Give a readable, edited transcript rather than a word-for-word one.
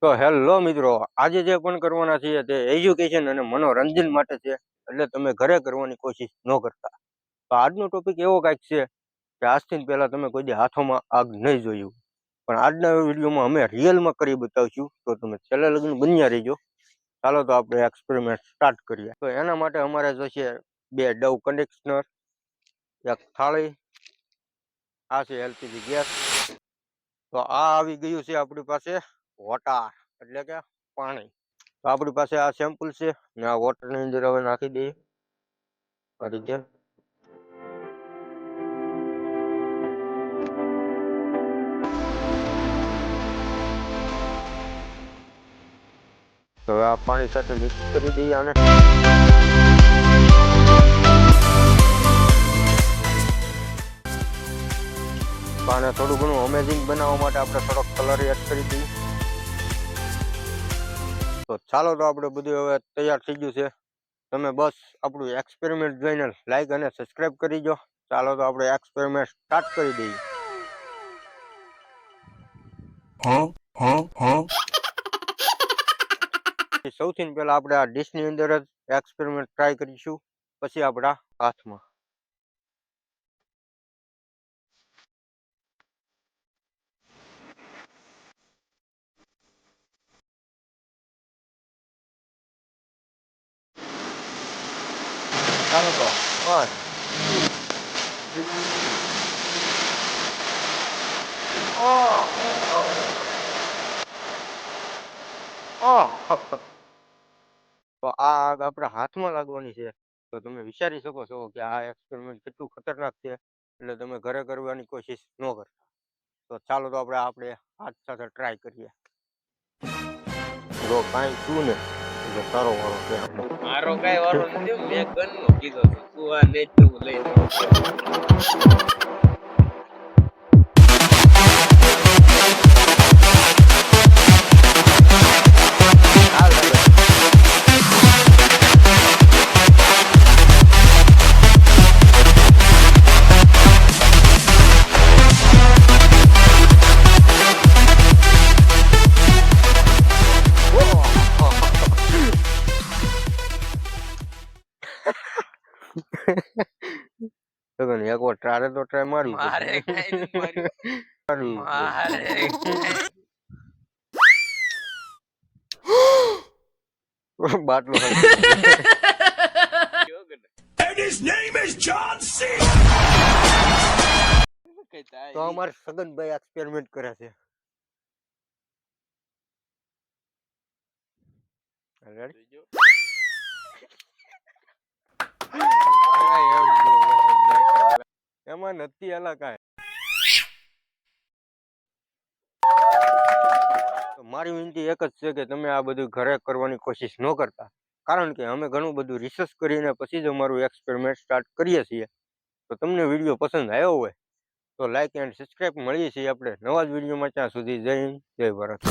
તો હેલો મિત્રો, આજે જે પણ કરવાના છીએ તે એજ્યુકેશન અને મનોરંજન માટે છે, એટલે તમે ઘરે કરવાની કોશિશ ન કરતા. તો આજનો ટોપિક એવો કાંઈક છે કે આજથી પહેલા તમે કોઈ દી હાથોમાં આગ નહીં જોયું, પણ આજના વિડીયોમાં અમે રિયલમાં કરી બતાવશું. તો તમે છેલ્લે લગ્ન બન્યા રહીજો. ચાલો તો આપણે એક્સપેરિમેન્ટ સ્ટાર્ટ કરીએ. તો એના માટે અમારે જોઈશે 2 ડવ કન્ડિશનર, એક થાળી, આ છે એલપીજી ગેસ. તો આ આવી ગયું છે આપણી પાસે વોટર, એટલે કે પાણી. તો આપણી પાસે આ સેમ્પલ છે ને આ વોટરની અંદર હવે નાખી દઈએ આ રીતે. તો હવે આ પાણી સાથે મિક્સ કરી દઈએ આને. આને થોડું ઘણું અમેઝિંગ બનાવવા માટે આપણે થોડોક કલર એડ કરી દઈએ. તો ચાલો તો આપણે બધું હવે તૈયાર થઈ ગયું છે. તમે બસ આપણું એક્સપેરિમેન્ટ જોઈને લાઈક અને સબસ્ક્રાઇબ કરી દો. ચાલો તો આપણે એક્સપેરિમેન્ટ સ્ટાર્ટ કરી દઈએ. સૌથી પહેલા આપણે આ ડીશની અંદર જ એક્સપેરિમેન્ટ ટ્રાય કરીશું, પછી આપણા હાથમાં. ચાલો તો બસ તો આ આગ આપણા હાથમાં લાગવાની છે. તો તમે વિચારી શકો છો કે આ એક્સપેરિમેન્ટ કેટલું ખતરનાક છે, એટલે તમે ઘરે કરવાની કોશિશ ન કરતા. તો ચાલો તો આપણે હાથ સાથે ટ્રાય કરીએ. જો કાંઈ શું ને એટલે તારો વારો છે. મારો કઈ વારો નથી, મેં ગનનો કીધો તો તું આ નેટ નું લઈ લે. એક વાર ટ્રાય તો ટ્રાય મારવી મારે કઈ નથી માર્યું. મારે બાટલો And his name is John C. તો અમારે સગનભાઈ એક્સપેરિમેન્ટ કરે છે. એમાં નથી એલા કાંઈ. મારી વિનંતી એક જ છે કે તમે આ બધું ઘરે કરવાની કોશિશ ન કરતા, કારણ કે અમે ઘણું બધું રિસર્ચ કરીને પછી જ અમારું એક્સપેરિમેન્ટ સ્ટાર્ટ કરીએ છીએ. તો તમને વિડીયો પસંદ આવ્યો હોય તો લાઈક એન્ડ સબસ્ક્રાઈબ. મળીએ છીએ આપણે નવા જ વિડીયોમાં. ત્યાં સુધી જય હિન્દ, જય ભારત.